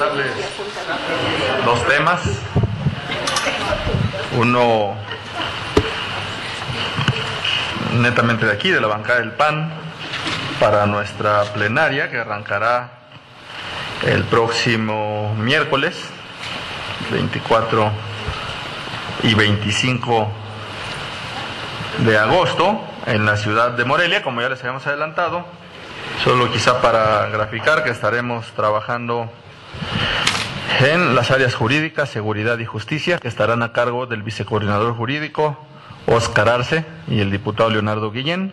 presentarles dos temas. Uno netamente de aquí, de la bancada del PAN, para nuestra plenaria que arrancará el próximo miércoles 24 y 25 de agosto en la ciudad de Morelia, como ya les habíamos adelantado. Solo quizá para graficar que estaremos trabajando en las áreas jurídicas, seguridad y justicia, que estarán a cargo del vicecoordinador jurídico Óscar Arce y el diputado Leonardo Guillén,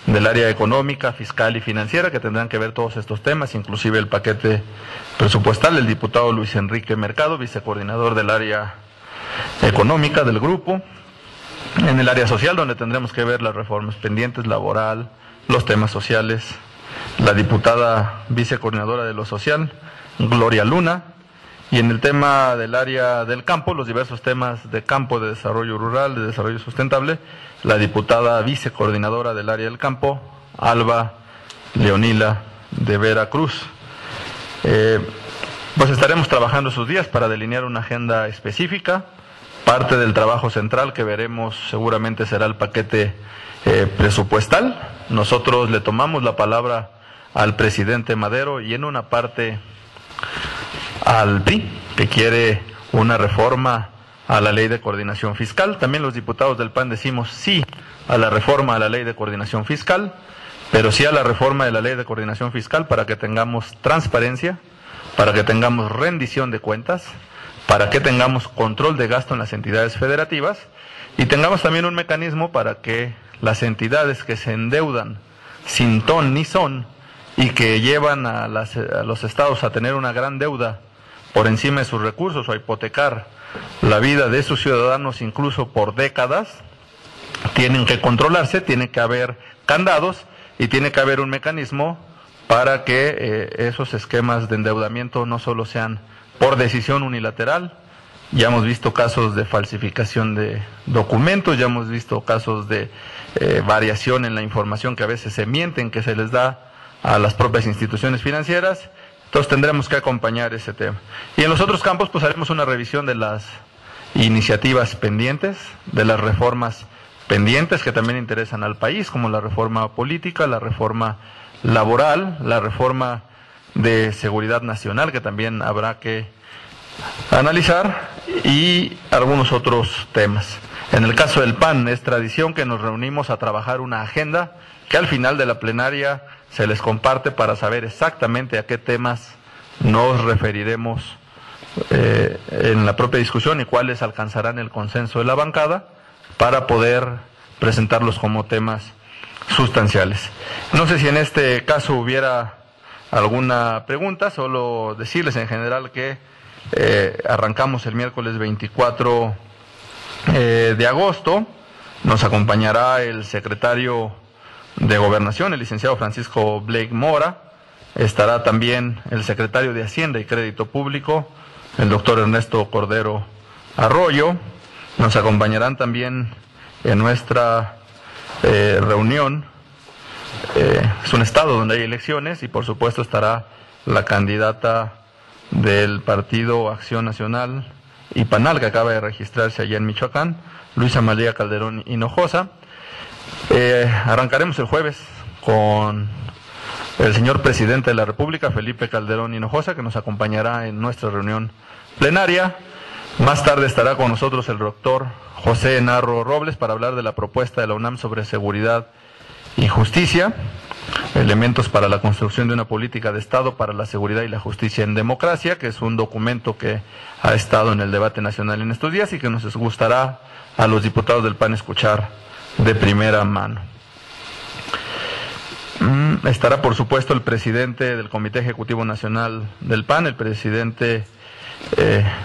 del área económica, fiscal y financiera, que tendrán que ver todos estos temas, inclusive el paquete presupuestal, el diputado Luis Enrique Mercado, vicecoordinador del área económica del grupo. En el área social, donde tendremos que ver las reformas pendientes, laboral, los temas sociales, la diputada vicecoordinadora de lo social, Gloria Luna. Y en el tema del área del campo, los diversos temas de campo, de desarrollo rural, de desarrollo sustentable, la diputada vicecoordinadora del área del campo, Alba Leonila de Veracruz. Pues estaremos trabajando esos días para delinear una agenda específica. Parte del trabajo central que veremos seguramente será el paquete presupuestal. Nosotros le tomamos la palabra al presidente Madero y en una parte al PRI, que quiere una reforma a la ley de coordinación fiscal. También los diputados del PAN decimos sí a la reforma a la ley de coordinación fiscal, pero sí a la reforma de la ley de coordinación fiscal para que tengamos transparencia, para que tengamos rendición de cuentas, para que tengamos control de gasto en las entidades federativas y tengamos también un mecanismo para que las entidades que se endeudan sin ton ni son y que llevan a los estados a tener una gran deuda por encima de sus recursos o a hipotecar la vida de sus ciudadanos incluso por décadas, tienen que controlarse, tiene que haber candados y tiene que haber un mecanismo para que esos esquemas de endeudamiento no solo sean por decisión unilateral. Ya hemos visto casos de falsificación de documentos, ya hemos visto casos de variación en la información que a veces se mienten, que se les da a las propias instituciones financieras. Entonces tendremos que acompañar ese tema. Y en los otros campos pues haremos una revisión de las iniciativas pendientes, de las reformas pendientes que también interesan al país, como la reforma política, la reforma laboral, la reforma de seguridad nacional, que también habrá que analizar, y algunos otros temas. En el caso del PAN es tradición que nos reunimos a trabajar una agenda que al final de la plenaria se les comparte para saber exactamente a qué temas nos referiremos en la propia discusión y cuáles alcanzarán el consenso de la bancada para poder presentarlos como temas sustanciales. No sé si en este caso hubiera alguna pregunta, solo decirles en general que arrancamos el miércoles 24 de agosto, nos acompañará el secretario de Gobernación, el licenciado Francisco Blake Mora, estará también el secretario de Hacienda y Crédito Público, el doctor Ernesto Cordero Arroyo, nos acompañarán también en nuestra reunión. Es un estado donde hay elecciones y por supuesto estará la candidata del Partido Acción Nacional y PANAL, que acaba de registrarse allá en Michoacán, Luisa María Calderón Hinojosa. Arrancaremos el jueves con el señor presidente de la República, Felipe Calderón Hinojosa, que nos acompañará en nuestra reunión plenaria. Más tarde estará con nosotros el doctor José Narro Robles para hablar de la propuesta de la UNAM sobre seguridad y justicia, elementos para la construcción de una política de Estado para la seguridad y la justicia en democracia, que es un documento que ha estado en el debate nacional en estos días y que nos gustará a los diputados del PAN escuchar de primera mano. Estará por supuesto el presidente del Comité Ejecutivo Nacional del PAN, el presidente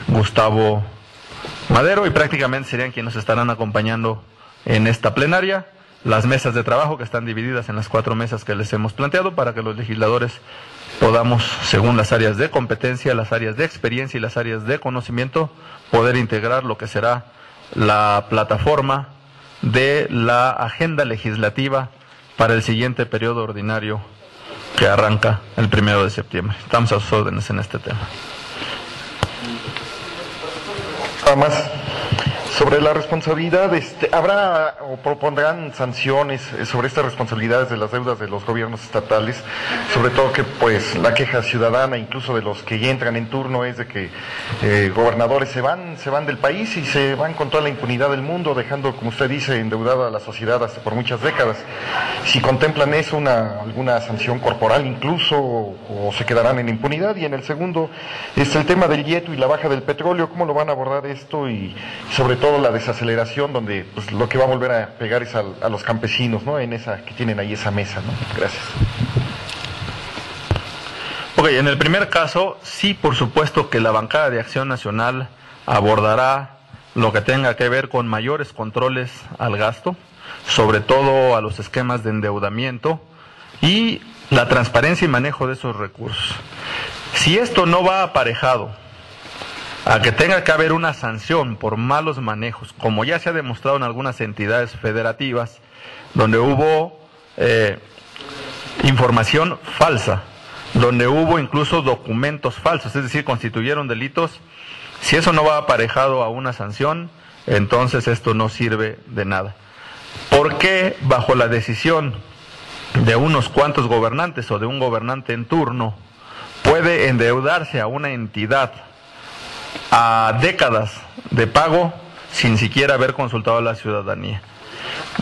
Gustavo Madero, y prácticamente serían quienes nos estarán acompañando en esta plenaria. Las mesas de trabajo que están divididas en las 4 mesas que les hemos planteado para que los legisladores podamos, según las áreas de competencia, las áreas de experiencia y las áreas de conocimiento, poder integrar lo que será la plataforma de la agenda legislativa para el siguiente periodo ordinario que arranca el 1 de septiembre. Estamos a sus órdenes en este tema. Nada más, sobre la responsabilidad, ¿habrá o propondrán sanciones sobre estas responsabilidades de las deudas de los gobiernos estatales? Sobre todo que pues la queja ciudadana, incluso de los que ya entran en turno, es de que gobernadores se van del país y se van con toda la impunidad del mundo, dejando, como usted dice, endeudada a la sociedad hasta por muchas décadas. Si contemplan eso, alguna sanción corporal incluso, o se quedarán en impunidad. Y en el segundo, el tema del YETU y la baja del petróleo, ¿cómo lo van a abordar esto? Y sobre todo la desaceleración, donde pues lo que va a volver a pegar es a los campesinos, ¿no? En esa que tienen ahí esa mesa, ¿no? Gracias. Ok, en el primer caso, sí, por supuesto que la bancada de Acción Nacional abordará lo que tenga que ver con mayores controles al gasto, sobre todo a los esquemas de endeudamiento y la transparencia y manejo de esos recursos. Si esto no va aparejado a que tenga que haber una sanción por malos manejos, como ya se ha demostrado en algunas entidades federativas, donde hubo información falsa, donde hubo incluso documentos falsos, es decir, constituyeron delitos. Si eso no va aparejado a una sanción, entonces esto no sirve de nada. ¿Por qué bajo la decisión de unos cuantos gobernantes o de un gobernante en turno puede endeudarse a una entidad a décadas de pago sin siquiera haber consultado a la ciudadanía?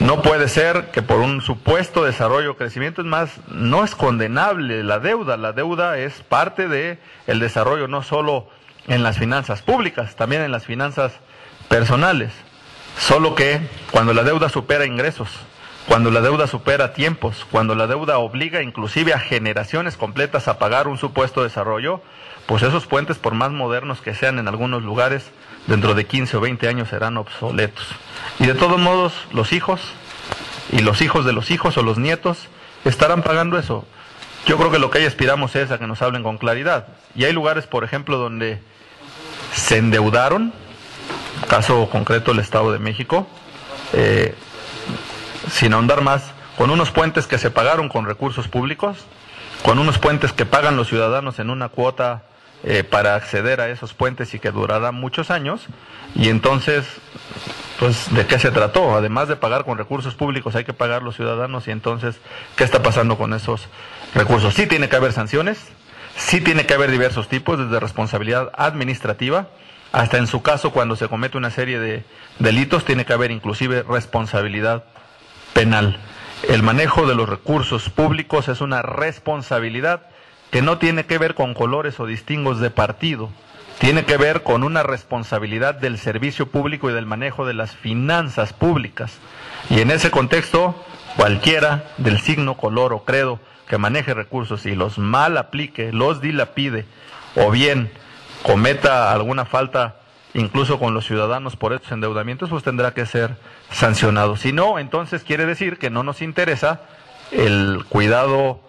No puede ser que por un supuesto desarrollo o crecimiento, es más, no es condenable la deuda es parte de el desarrollo, no solo en las finanzas públicas, también en las finanzas personales, solo que cuando la deuda supera ingresos, cuando la deuda supera tiempos, cuando la deuda obliga inclusive a generaciones completas a pagar un supuesto desarrollo, pues esos puentes, por más modernos que sean en algunos lugares, dentro de 15 o 20 años serán obsoletos. Y de todos modos, los hijos y los hijos de los hijos o los nietos estarán pagando eso. Yo creo que lo que ahí aspiramos es a que nos hablen con claridad. Y hay lugares, por ejemplo, donde se endeudaron, caso concreto el Estado de México, sin ahondar más, con unos puentes que se pagaron con recursos públicos, con unos puentes que pagan los ciudadanos en una cuota para acceder a esos puentes y que durarán muchos años. Y entonces, pues, ¿de qué se trató? Además de pagar con recursos públicos, hay que pagar los ciudadanos. Y entonces, ¿qué está pasando con esos recursos? Sí tiene que haber sanciones, sí tiene que haber diversos tipos, desde responsabilidad administrativa hasta, en su caso, cuando se comete una serie de delitos, tiene que haber inclusive responsabilidad penal. El manejo de los recursos públicos es una responsabilidad que no tiene que ver con colores o distingos de partido, tiene que ver con una responsabilidad del servicio público y del manejo de las finanzas públicas. Y en ese contexto, cualquiera del signo, color o credo que maneje recursos y los mal aplique, los dilapide, o bien cometa alguna falta incluso con los ciudadanos por estos endeudamientos, pues tendrá que ser sancionado. Si no, entonces quiere decir que no nos interesa el cuidado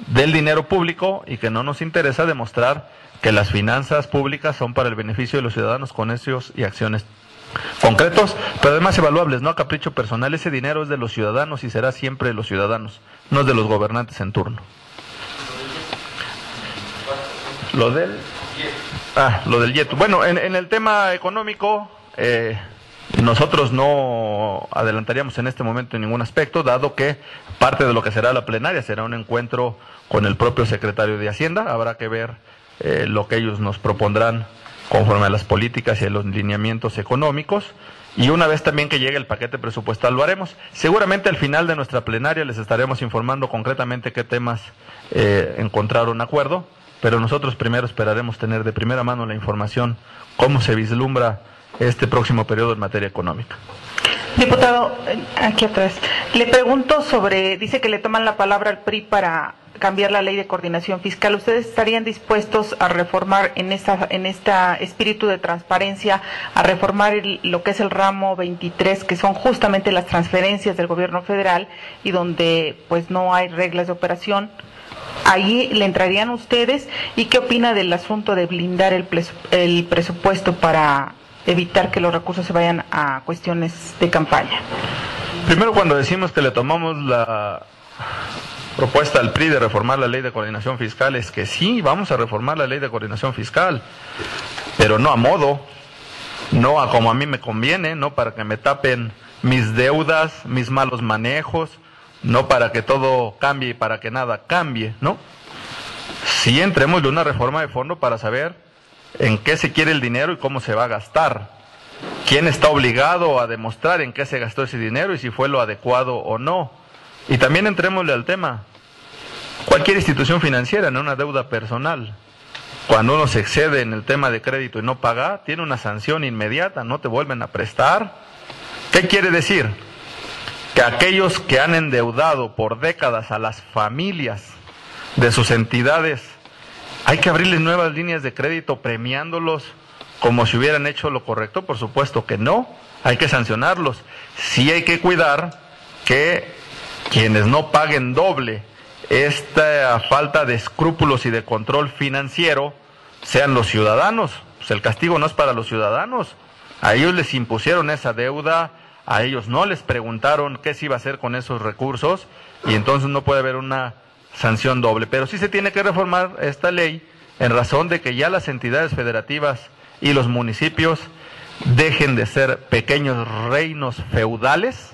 del dinero público y que no nos interesa demostrar que las finanzas públicas son para el beneficio de los ciudadanos con hechos y acciones concretos, pero además evaluables, no a capricho personal. Ese dinero es de los ciudadanos y será siempre de los ciudadanos, no es de los gobernantes en turno. Lo del YETU. Bueno, en el tema económico, nosotros no adelantaríamos en este momento en ningún aspecto, dado que parte de lo que será la plenaria será un encuentro con el propio secretario de Hacienda. Habrá que ver lo que ellos nos propondrán conforme a las políticas y a los lineamientos económicos. Y una vez también que llegue el paquete presupuestal lo haremos. Seguramente al final de nuestra plenaria les estaremos informando concretamente qué temas encontraron acuerdo, pero nosotros primero esperaremos tener de primera mano la información, cómo se vislumbra este próximo periodo en materia económica. Diputado, aquí atrás, le pregunto sobre, dice que le toman la palabra al PRI para cambiar la ley de coordinación fiscal. ¿Ustedes estarían dispuestos a reformar en esta espíritu de transparencia, a reformar lo que es el ramo 23, que son justamente las transferencias del gobierno federal y donde pues no hay reglas de operación? ¿Ahí le entrarían ustedes? ¿Y qué opina del asunto de blindar el presupuesto para evitar que los recursos se vayan a cuestiones de campaña? Primero, cuando decimos que le tomamos la propuesta al PRI de reformar la ley de coordinación fiscal, es que sí, vamos a reformar la ley de coordinación fiscal, pero no a modo. no a como a mí me conviene, no para que me tapen mis deudas, mis malos manejos, no para que todo cambie y para que nada cambie, ¿no? Sí, entremos de una reforma de fondo para saber en qué se quiere el dinero y cómo se va a gastar. ¿Quién está obligado a demostrar en qué se gastó ese dinero y si fue lo adecuado o no? Y también entrémosle al tema. Cualquier institución financiera en una deuda personal, cuando uno se excede en el tema de crédito y no paga, tiene una sanción inmediata, no te vuelven a prestar. ¿Qué quiere decir? Que aquellos que han endeudado por décadas a las familias de sus entidades, hay que abrirles nuevas líneas de crédito premiándolos como si hubieran hecho lo correcto. Por supuesto que no, hay que sancionarlos. Sí hay que cuidar que quienes no paguen doble esta falta de escrúpulos y de control financiero sean los ciudadanos. Pues el castigo no es para los ciudadanos. A ellos les impusieron esa deuda, a ellos no les preguntaron qué se iba a hacer con esos recursos y entonces no puede haber una sanción doble. Pero sí se tiene que reformar esta ley en razón de que ya las entidades federativas y los municipios dejen de ser pequeños reinos feudales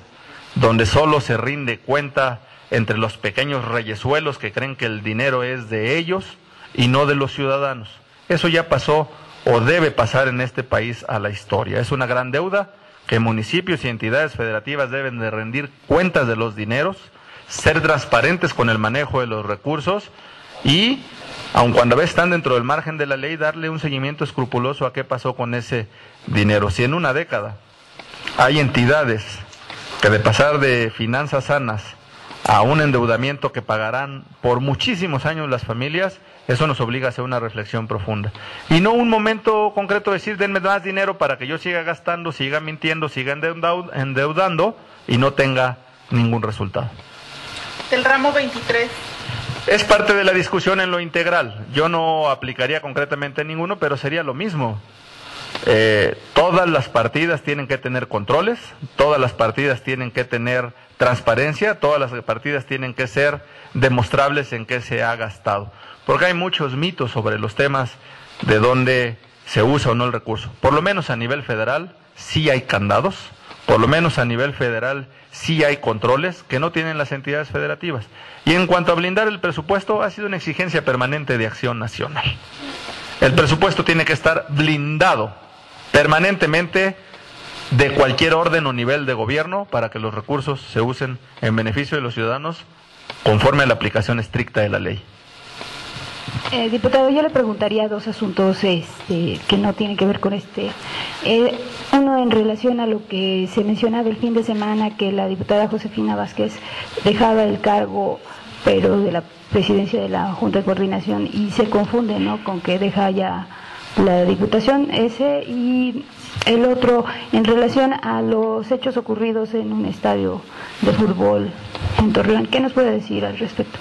donde solo se rinde cuenta entre los pequeños reyesuelos que creen que el dinero es de ellos y no de los ciudadanos. Eso ya pasó o debe pasar en este país a la historia. Es una gran deuda que municipios y entidades federativas deben de rendir cuentas de los dineros, ser transparentes con el manejo de los recursos y, aun cuando a veces están dentro del margen de la ley, darle un seguimiento escrupuloso a qué pasó con ese dinero. Si en una década hay entidades que de pasar de finanzas sanas a un endeudamiento que pagarán por muchísimos años las familias, eso nos obliga a hacer una reflexión profunda. Y no un momento concreto decir, denme más dinero para que yo siga gastando, siga mintiendo, siga endeudando y no tenga ningún resultado. El ramo 23. Es parte de la discusión en lo integral. Yo no aplicaría concretamente ninguno, pero sería lo mismo. Todas las partidas tienen que tener controles, todas las partidas tienen que tener transparencia, todas las partidas tienen que ser demostrables en qué se ha gastado. Porque hay muchos mitos sobre los temas de dónde se usa o no el recurso. Por lo menos a nivel federal sí hay candados, por lo menos a nivel federal sí hay controles que no tienen las entidades federativas. Y en cuanto a blindar el presupuesto, ha sido una exigencia permanente de Acción Nacional. El presupuesto tiene que estar blindado permanentemente de cualquier orden o nivel de gobierno para que los recursos se usen en beneficio de los ciudadanos conforme a la aplicación estricta de la ley. Diputado, yo le preguntaría dos asuntos que no tienen que ver con uno en relación a lo que se mencionaba el fin de semana, que la diputada Josefina Vázquez dejaba el cargo, pero de la presidencia de la Junta de Coordinación, y se confunde, ¿no?, con que deja ya la diputación, ese, y el otro en relación a los hechos ocurridos en un estadio de fútbol en Torreón. ¿Qué nos puede decir al respecto?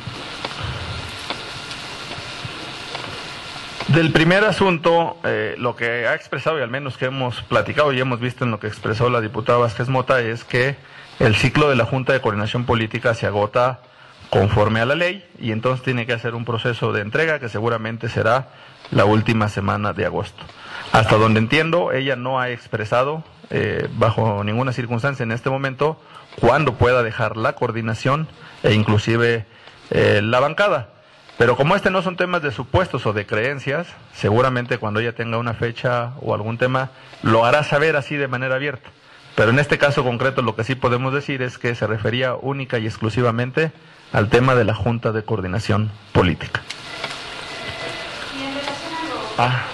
Del primer asunto, lo que ha expresado y al menos que hemos platicado y hemos visto en lo que expresó la diputada Vázquez Mota es que el ciclo de la Junta de Coordinación Política se agota conforme a la ley y entonces tiene que hacer un proceso de entrega que seguramente será la última semana de agosto. Hasta donde entiendo, ella no ha expresado bajo ninguna circunstancia en este momento cuándo pueda dejar la coordinación e inclusive la bancada. Pero como no son temas de supuestos o de creencias, seguramente cuando ella tenga una fecha o algún tema, lo hará saber así de manera abierta. Pero en este caso concreto lo que sí podemos decir es que se refería única y exclusivamente al tema de la Junta de Coordinación Política. Y en relación a lo...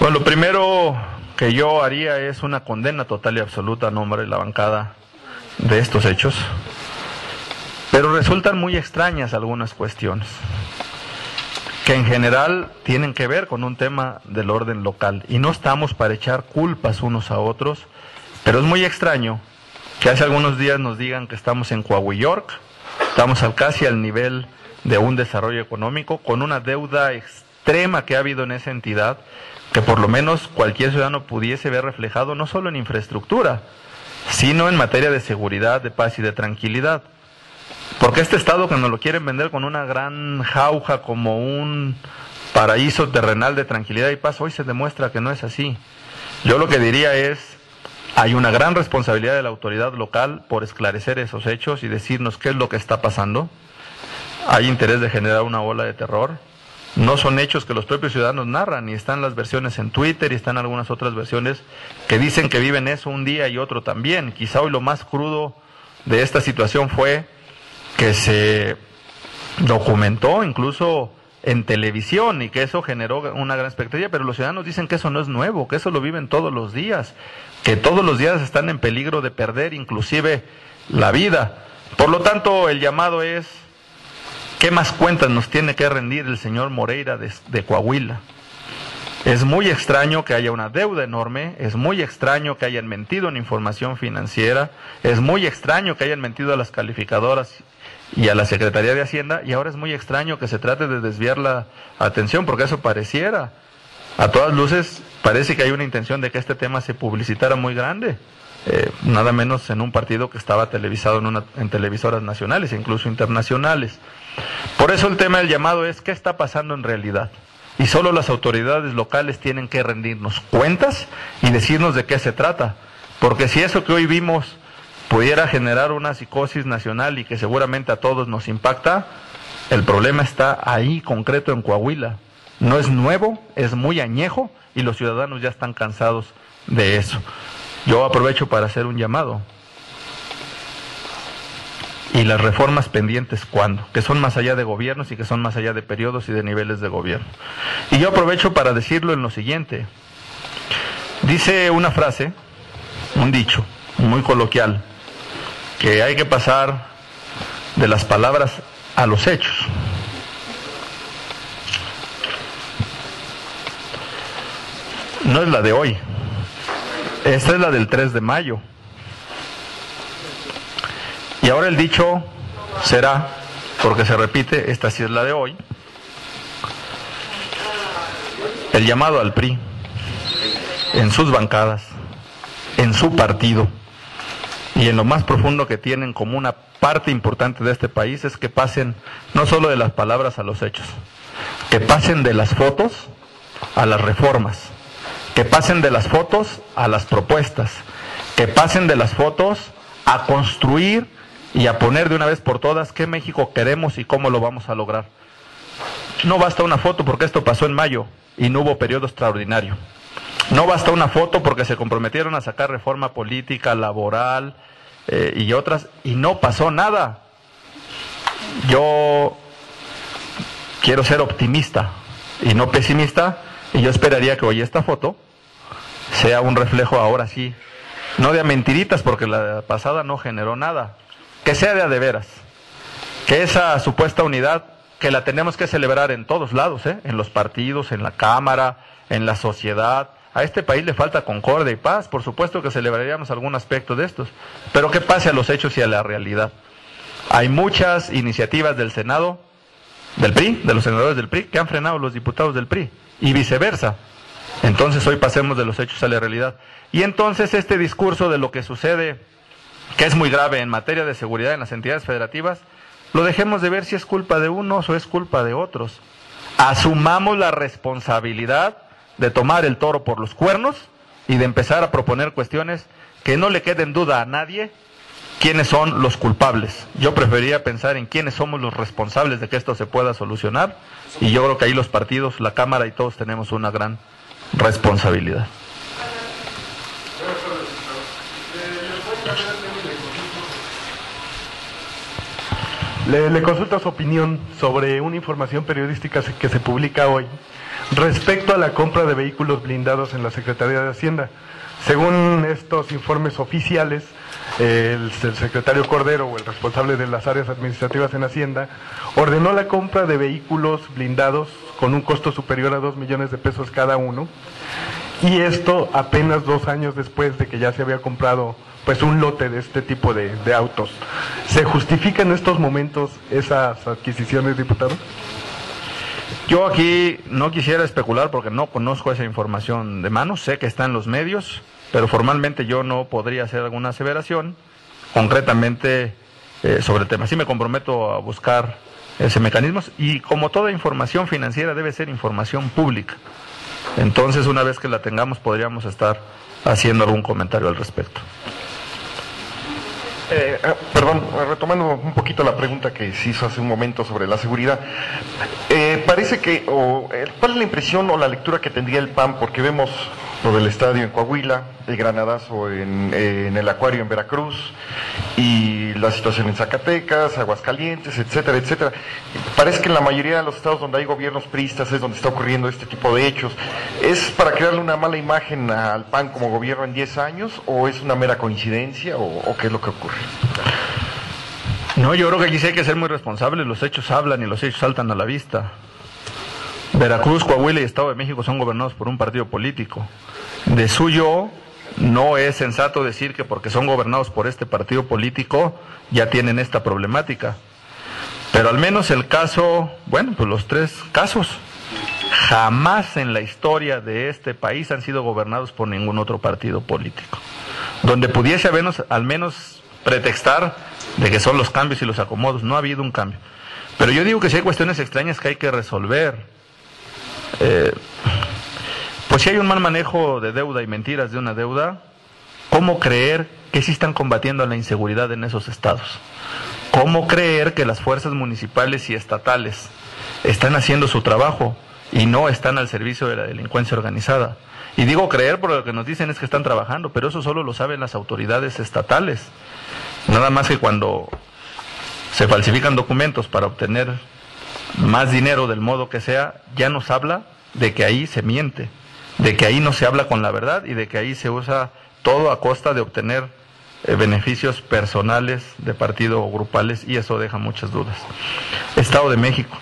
Bueno, lo primero que yo haría es una condena total y absoluta a nombre de la bancada de estos hechos, pero resultan muy extrañas algunas cuestiones que en general tienen que ver con un tema del orden local y no estamos para echar culpas unos a otros, pero es muy extraño que hace algunos días nos digan que estamos en Coahuila, York, estamos casi al nivel de un desarrollo económico con una deuda extrema que ha habido en esa entidad, que por lo menos cualquier ciudadano pudiese ver reflejado no solo en infraestructura, sino en materia de seguridad, de paz y de tranquilidad. Porque este Estado, que nos lo quieren vender con una gran jauja como un paraíso terrenal de tranquilidad y paz, hoy se demuestra que no es así. Yo lo que diría es, hay una gran responsabilidad de la autoridad local por esclarecer esos hechos y decirnos qué es lo que está pasando. Hay interés de generar una ola de terror. No son hechos que los propios ciudadanos narran, y están las versiones en Twitter y están algunas otras versiones que dicen que viven eso un día y otro también. Quizá hoy lo más crudo de esta situación fue que se documentó incluso en televisión y que eso generó una gran expectativa, pero los ciudadanos dicen que eso no es nuevo, que eso lo viven todos los días, que todos los días están en peligro de perder inclusive la vida. Por lo tanto, el llamado es, ¿qué más cuentas nos tiene que rendir el señor Moreira de Coahuila? Es muy extraño que haya una deuda enorme, es muy extraño que hayan mentido en información financiera, es muy extraño que hayan mentido a las calificadoras y a la Secretaría de Hacienda, y ahora es muy extraño que se trate de desviar la atención, porque eso pareciera, a todas luces, parece que hay una intención de que este tema se publicitara muy grande, nada menos en un partido que estaba televisado en televisoras nacionales e incluso internacionales. Por eso el tema del llamado es, ¿qué está pasando en realidad? Y solo las autoridades locales tienen que rendirnos cuentas y decirnos de qué se trata, porque si eso que hoy vimos pudiera generar una psicosis nacional y que seguramente a todos nos impacta, el problema está ahí, concreto, en Coahuila. No es nuevo, es muy añejo y los ciudadanos ya están cansados de eso. Yo aprovecho para hacer un llamado. ¿Y las reformas pendientes cuándo? Que son más allá de gobiernos y que son más allá de periodos y de niveles de gobierno. Y yo aprovecho para decirlo en lo siguiente. Dice una frase, un dicho muy coloquial, que hay que pasar de las palabras a los hechos. No es la de hoy, esta es la del 3 de mayo. Y ahora el dicho será, porque se repite, esta sí es la de hoy, el llamado al PRI, en sus bancadas, en su partido, y en lo más profundo que tienen como una parte importante de este país, es que pasen no solo de las palabras a los hechos, que pasen de las fotos a las reformas, que pasen de las fotos a las propuestas, que pasen de las fotos a construir y a poner de una vez por todas qué México queremos y cómo lo vamos a lograr. No basta una foto, porque esto pasó en mayo y no hubo periodo extraordinario. No basta una foto porque se comprometieron a sacar reforma política, laboral y otras, y no pasó nada. Yo quiero ser optimista y no pesimista, y yo esperaría que hoy esta foto sea un reflejo, ahora sí, no de a mentiritas, porque la pasada no generó nada, que sea de a de veras, que esa supuesta unidad, que la tenemos que celebrar en todos lados, en los partidos, en la Cámara, en la sociedad. A este país le falta concordia y paz, por supuesto que celebraríamos algún aspecto de estos, pero que pase a los hechos y a la realidad. Hay muchas iniciativas del Senado, del PRI, de los senadores del PRI, que han frenado a los diputados del PRI, y viceversa. Entonces hoy pasemos de los hechos a la realidad. Y entonces este discurso de lo que sucede, que es muy grave en materia de seguridad en las entidades federativas, lo dejemos de ver si es culpa de unos o es culpa de otros. Asumamos la responsabilidad de tomar el toro por los cuernos y de empezar a proponer cuestiones que no le queden duda a nadie quiénes son los culpables. Yo preferiría pensar en quiénes somos los responsables de que esto se pueda solucionar, y yo creo que ahí los partidos, la Cámara y todos tenemos una gran responsabilidad. Le consulto su opinión sobre una información periodística que se publica hoy respecto a la compra de vehículos blindados en la Secretaría de Hacienda. Según estos informes oficiales, el secretario Cordero, o el responsable de las áreas administrativas en Hacienda, ordenó la compra de vehículos blindados con un costo superior a 2 millones de pesos cada uno, y esto apenas 2 años después de que ya se había comprado pues un lote de este tipo de autos. ¿Se justifican en estos momentos esas adquisiciones, diputado? Yo aquí no quisiera especular porque no conozco esa información de mano, sé que está en los medios, pero formalmente yo no podría hacer alguna aseveración. Concretamente, sobre el tema. Sí me comprometo a buscar ese mecanismo y como toda información financiera debe ser información pública. Entonces una vez que la tengamos podríamos estar haciendo algún comentario al respecto. Perdón, retomando un poquito la pregunta que se hizo hace un momento sobre la seguridad, parece que, ¿cuál es la impresión o la lectura que tendría el PAN? Porque vemos lo del estadio en Coahuila, el granadazo en el acuario en Veracruz, y la situación en Zacatecas, Aguascalientes, etcétera, etcétera. Parece que en la mayoría de los estados donde hay gobiernos priistas es donde está ocurriendo este tipo de hechos. ¿Es para crearle una mala imagen al PAN como gobierno en 10 años o es una mera coincidencia o qué es lo que ocurre? No, yo creo que aquí sí hay que ser muy responsables. Los hechos hablan y los hechos saltan a la vista. Veracruz, Coahuila y Estado de México son gobernados por un partido político. De suyo, no es sensato decir que porque son gobernados por este partido político ya tienen esta problemática. Pero al menos el caso, bueno, pues los 3 casos, jamás en la historia de este país han sido gobernados por ningún otro partido político. Donde pudiese habernos, al menos pretextar de que son los cambios y los acomodos, no ha habido un cambio. Pero yo digo que si hay cuestiones extrañas que hay que resolver. Pues si hay un mal manejo de deuda y mentiras de una deuda, ¿cómo creer que sí están combatiendo la inseguridad en esos estados? ¿Cómo creer que las fuerzas municipales y estatales están haciendo su trabajo y no están al servicio de la delincuencia organizada? Y digo creer porque lo que nos dicen es que están trabajando, pero eso solo lo saben las autoridades estatales. Nada más que cuando se falsifican documentos para obtener más dinero del modo que sea, ya nos habla de que ahí se miente, de que ahí no se habla con la verdad y de que ahí se usa todo a costa de obtener beneficios personales de partido o grupales, y eso deja muchas dudas. Estado de México.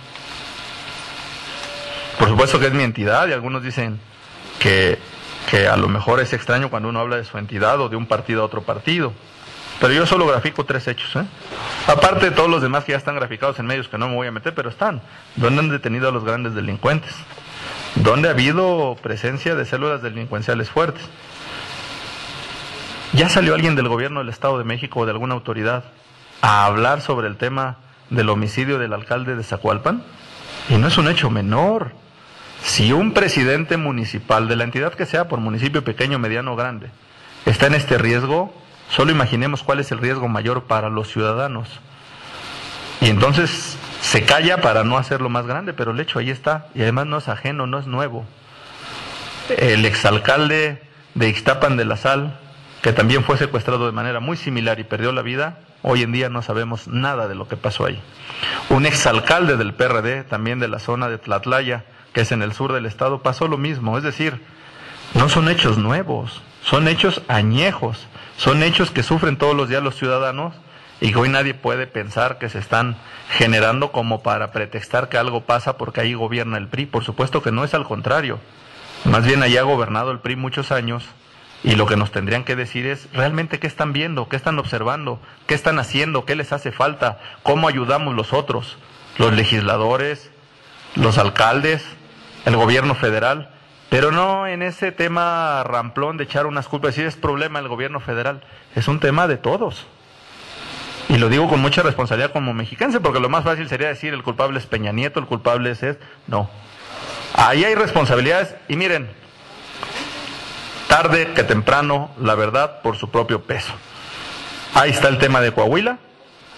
Por supuesto que es mi entidad y algunos dicen que a lo mejor es extraño cuando uno habla de su entidad o de un partido a otro partido. Pero yo solo grafico 3 hechos, aparte de todos los demás que ya están graficados en medios que no me voy a meter, pero están. ¿Dónde han detenido a los grandes delincuentes? ¿Dónde ha habido presencia de células delincuenciales fuertes? ¿Ya salió alguien del gobierno del Estado de México o de alguna autoridad a hablar sobre el tema del homicidio del alcalde de Zacualpan? Y no es un hecho menor. Si un presidente municipal de la entidad que sea, por municipio pequeño, mediano o grande, está en este riesgo, solo imaginemos cuál es el riesgo mayor para los ciudadanos. Y entonces se calla para no hacerlo más grande, pero el hecho ahí está, y además no es ajeno, no es nuevo. El exalcalde de Ixtapan de la Sal, que también fue secuestrado de manera muy similar y perdió la vida, hoy en día no sabemos nada de lo que pasó ahí. Un exalcalde del PRD, también de la zona de Tlatlaya, que es en el sur del estado, pasó lo mismo. Es decir, no son hechos nuevos, son hechos añejos, son hechos que sufren todos los días los ciudadanos y que hoy nadie puede pensar que se están generando como para pretextar que algo pasa porque ahí gobierna el PRI. Por supuesto que no, es al contrario. Más bien allá ha gobernado el PRI muchos años y lo que nos tendrían que decir es realmente qué están viendo, qué están observando, qué están haciendo, qué les hace falta, cómo ayudamos los otros, los legisladores, los alcaldes, el gobierno federal. Pero no en ese tema ramplón de echar unas culpas, decir es problema del gobierno federal, es un tema de todos. Y lo digo con mucha responsabilidad como mexicanse, porque lo más fácil sería decir el culpable es Peña Nieto, el culpable es... No. Ahí hay responsabilidades y miren, tarde que temprano, la verdad por su propio peso. Ahí está el tema de Coahuila,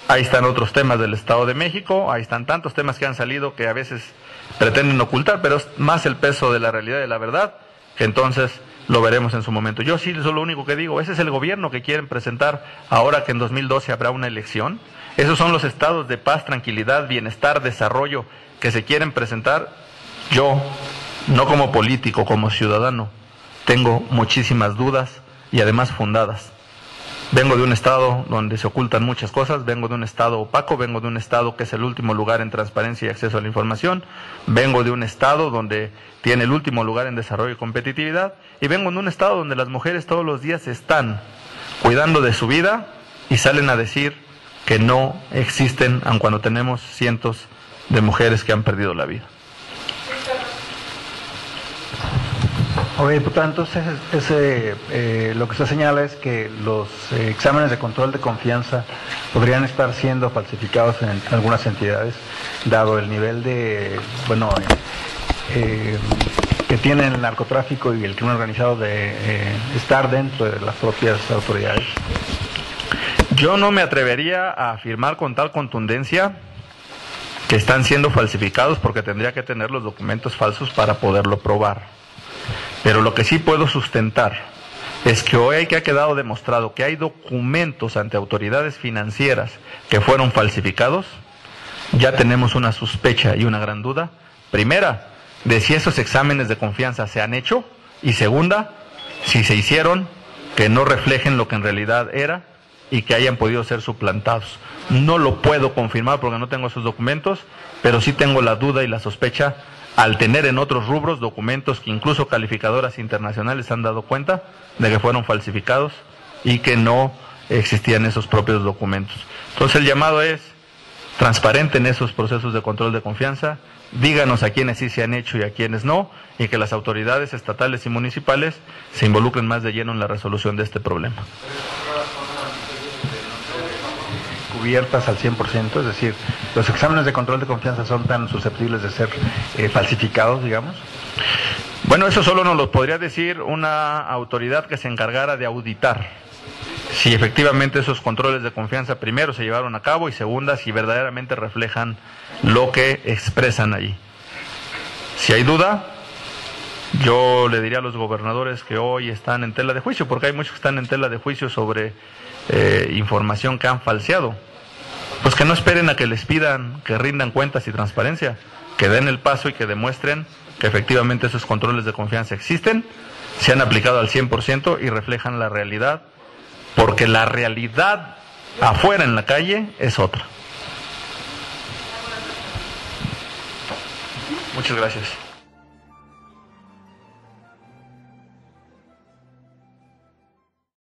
ahí están otros temas del Estado de México, ahí están tantos temas que han salido que a veces pretenden ocultar, pero es más el peso de la realidad y de la verdad, que entonces lo veremos en su momento. Yo sí, eso es lo único que digo, ese es el gobierno que quieren presentar ahora que en 2012 habrá una elección. Esos son los estados de paz, tranquilidad, bienestar, desarrollo que se quieren presentar. Yo, no como político, como ciudadano, tengo muchísimas dudas y además fundadas. Vengo de un estado donde se ocultan muchas cosas, vengo de un estado opaco, vengo de un estado que es el último lugar en transparencia y acceso a la información, vengo de un estado donde tiene el último lugar en desarrollo y competitividad, y vengo de un estado donde las mujeres todos los días están cuidando de su vida y salen a decir que no existen, aun cuando tenemos cientos de mujeres que han perdido la vida. Oye, diputado, entonces lo que se señala es que los exámenes de control de confianza podrían estar siendo falsificados en algunas entidades, dado el nivel de, que tiene el narcotráfico y el crimen organizado de estar dentro de las propias autoridades. Yo no me atrevería a afirmar con tal contundencia que están siendo falsificados, porque tendría que tener los documentos falsos para poderlo probar. Pero lo que sí puedo sustentar es que hoy que ha quedado demostrado que hay documentos ante autoridades financieras que fueron falsificados, ya tenemos una sospecha y una gran duda. Primera, de si esos exámenes de confianza se han hecho, y segunda, si se hicieron, que no reflejen lo que en realidad era y que hayan podido ser suplantados. No lo puedo confirmar porque no tengo esos documentos, pero sí tengo la duda y la sospecha al tener en otros rubros documentos que incluso calificadoras internacionales han dado cuenta de que fueron falsificados y que no existían esos propios documentos. Entonces el llamado es transparente en esos procesos de control de confianza, díganos a quienes sí se han hecho y a quienes no, y que las autoridades estatales y municipales se involucren más de lleno en la resolución de este problema. Cubiertas al 100%, es decir, los exámenes de control de confianza son tan susceptibles de ser falsificados, digamos. Bueno, eso solo nos lo podría decir una autoridad que se encargara de auditar si efectivamente esos controles de confianza, primero, se llevaron a cabo, y segunda, si verdaderamente reflejan lo que expresan allí. Si hay duda, yo le diría a los gobernadores que hoy están en tela de juicio, porque hay muchos que están en tela de juicio sobre información que han falseado, pues que no esperen a que les pidan que rindan cuentas y transparencia, que den el paso y que demuestren que efectivamente esos controles de confianza existen, se han aplicado al 100% y reflejan la realidad, porque la realidad afuera en la calle es otra. Muchas gracias.